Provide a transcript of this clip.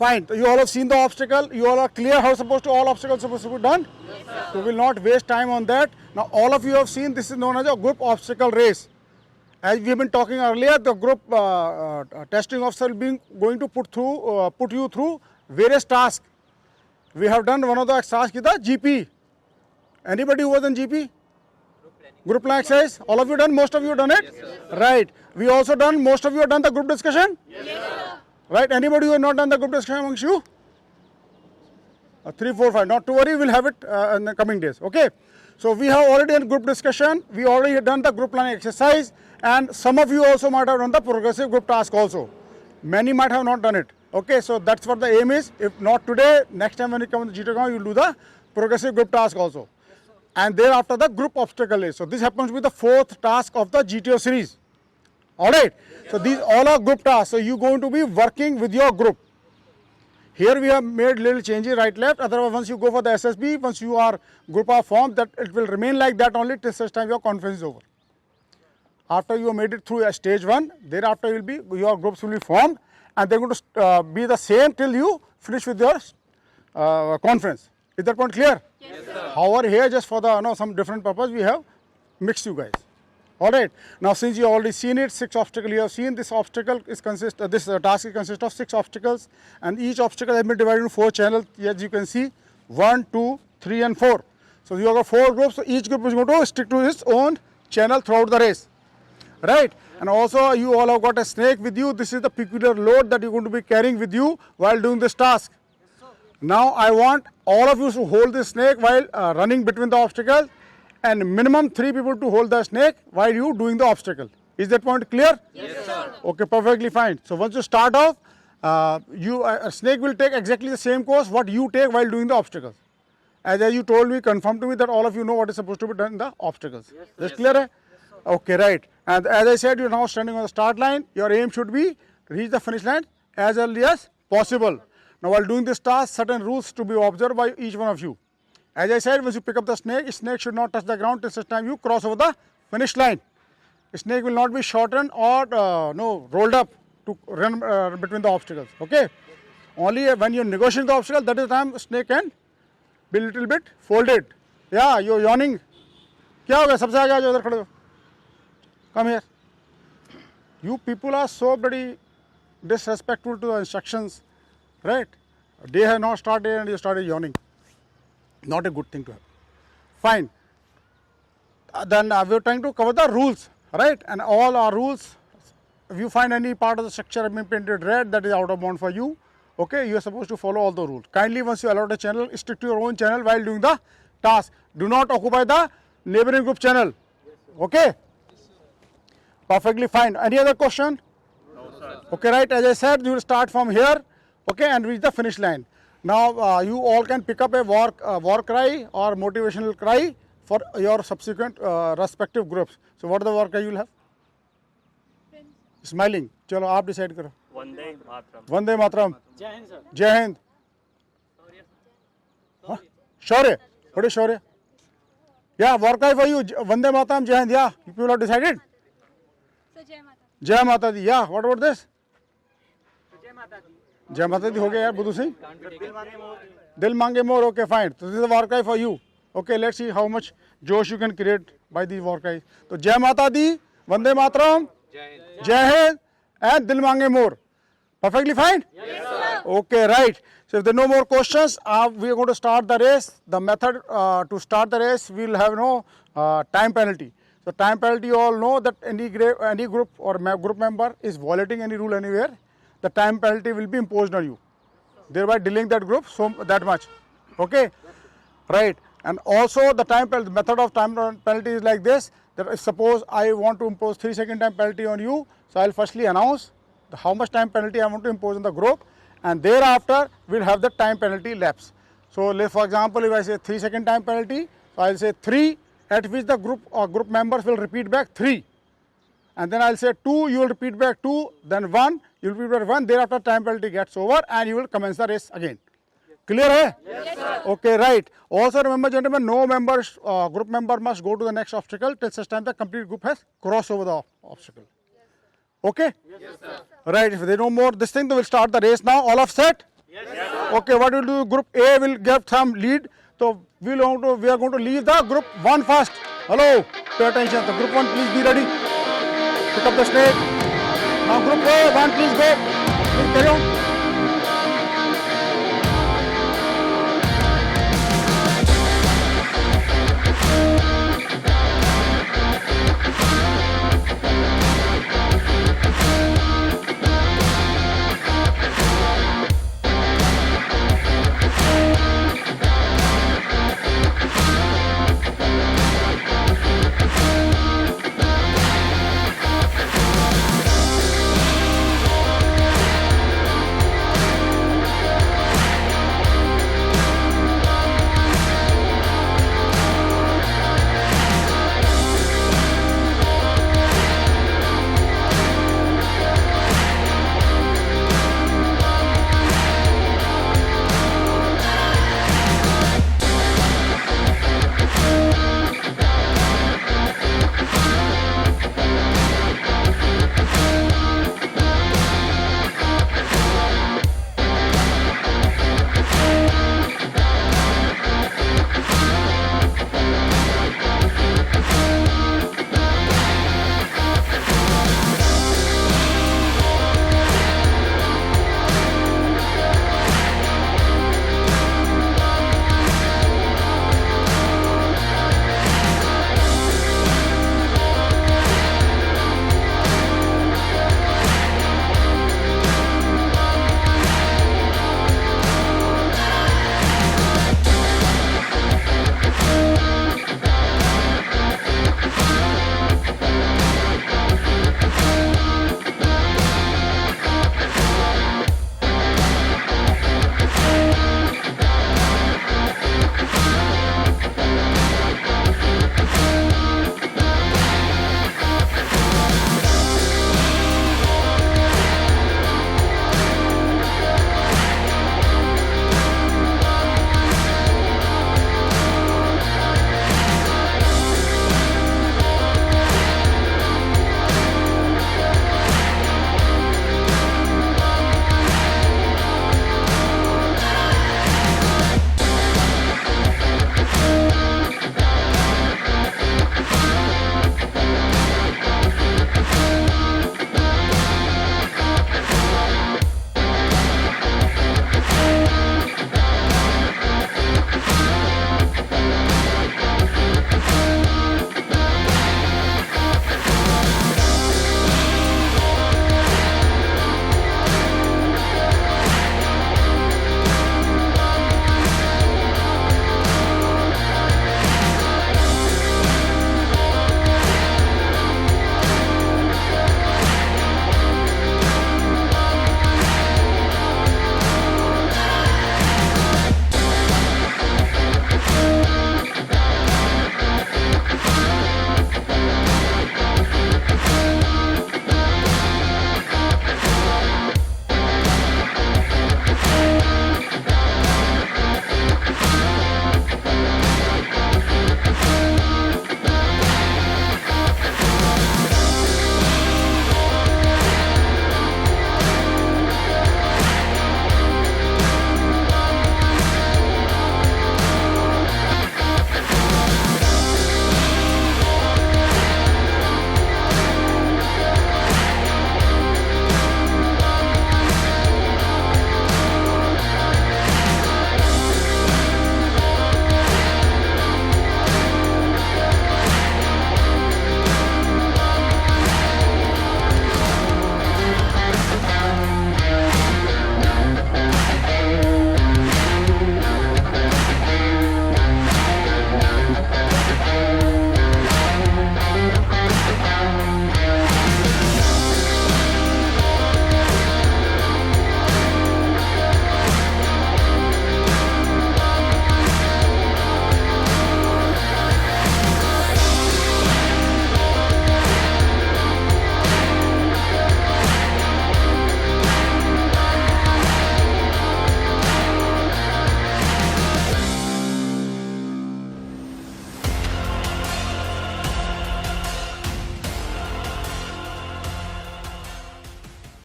Fine. You all have seen the obstacle. You all are clear how all obstacles are supposed to be done? Yes, sir. So we will not waste time on that. Now all of you have seen this is known as a group obstacle race. As we have been talking earlier, the group testing officer will be going to put you through various tasks. We have done one of the tasks with the GP. Anybody who was in GP? Group plan exercise. All of you done? Most of you done it? Yes, right. We also done. Most of you have done the group discussion. Yes, sir. Right. Anybody who has not done the group discussion amongst you? 3, 4, 5. Not to worry. We'll have it in the coming days. Okay. So we have already done group discussion. We already done the group planning exercise, and some of you also might have done the progressive group task also. Many might have not done it. Okay. So that's what the aim is. If not today, next time when you come to GTO, you'll do the progressive group task also. And thereafter the group obstacle is. So this happens to be the 4th task of the GTO series. Alright. So these all are group tasks. So you're going to be working with your group. Here we have made little changes right left. Otherwise once you go for the SSB, once you are group are formed, that it will remain like that only till such time your conference is over. After you have made it through stage 1, thereafter your groups will be formed, and they're going to be the same till you finish with your conference. Is that point clear? Yes, sir. However, here just for the some different purpose we have mixed you guys. Alright. Now since you already seen it, 6 obstacles you have seen. This obstacle is this task consists of 6 obstacles, and each obstacle has been divided into 4 channels. As you can see, 1, 2, 3 and 4. So you have got 4 groups. So each group is going to stick to its own channel throughout the race. Right. And also you all have got a snake with you. This is the peculiar load that you're going to be carrying with you while doing this task. Now I want all of you to hold this snake while running between the obstacles, and minimum 3 people to hold the snake while you doing the obstacle. Is that point clear? Yes, sir. Okay, perfectly fine. So once you start off, a snake will take exactly the same course what you take while doing the obstacles. As you told me, confirm to me that all of you know what is supposed to be done in the obstacles. Yes, That's clear? Yes, okay, right. And as I said, you're now standing on the start line. Your aim should be to reach the finish line as early as possible. Now while doing this task, certain rules to be observed by each one of you. As I said, once you pick up the snake should not touch the ground till such time you cross over the finish line. The snake will not be shortened or rolled up to run between the obstacles. Okay. Only when you're negotiating the obstacle, that is the time snake can be a little bit folded. Yeah, you're yawning. क्या हो गया? सबसे आगे आ जाओ, इधर खड़े हो. Come here. You people are so bloody disrespectful to the instructions, right? Day has not started and you started yawning. Not a good thing to have. Fine. Then we are trying to cover the rules, right? And all our rules, if you find any part of the structure have been painted red, that is out of bound for you. Okay, you are supposed to follow all the rules. Kindly once you allot a channel, stick to your own channel while doing the task. Do not occupy the neighboring group channel. Okay? Perfectly fine. Any other question? No, sir. Okay, right. As I said, you will start from here, okay, and reach the finish line. Now you all can pick up a war cry or motivational cry for your subsequent respective groups. So what are the war cry you will have? Smiling. चलो आप decide करो. Vande Mataram. Vande Mataram. Jai Hind, sir. Jai Hind. Shaurya. What is Shaurya? Yeah, war cry for you. Vande Mataram, Jai Hind. Yeah, you people have decided. So Jai Mata. Jai Mata Di. Yeah, what about this? Jai Mata Di. जय माता दी हो गया यार बुद्धू सिंह. दिल मांगे मोर. Okay, fine. So this is a war cry for you. Okay, let's see how much josh you can create by these war cries. So जय माता दी, वंदे मातरम, जय हिंद, and दिल मांगे मोर. Perfectly fine? Yes, sir. Okay, right. So if there are no more questions, we are going to start the race. The method to start the race, we will have no time penalty. So time penalty, you all know that any group or group member is violating any rule anywhere, the time penalty will be imposed on you, thereby delaying that group so that much. Okay, right. And also the method of time penalty is like this, that if suppose I want to impose 3-second time penalty on you, so I will firstly announce how much time penalty I want to impose on the group, and thereafter we will have the time penalty lapse. So for example, if I say 3-second time penalty, so I will say 3, at which the group members will repeat back 3. And then I will say 2, you will repeat back 2, then 1, you will repeat back 1, thereafter time penalty gets over and you will commence the race again. Clear hai? Yes, sir. Okay, right. Also remember gentlemen, no group member must go to the next obstacle till such time the complete group has crossed over the obstacle. Okay? Yes, sir. Right, if there is no more this thing, they will start the race now. All of set? Okay, what will do? Group A will get some lead. So we are going to leave the group 1 first. Hello, pay attention. So group 1, please be ready. Pick up the snake. Now group A, 1, please go. Please carry on.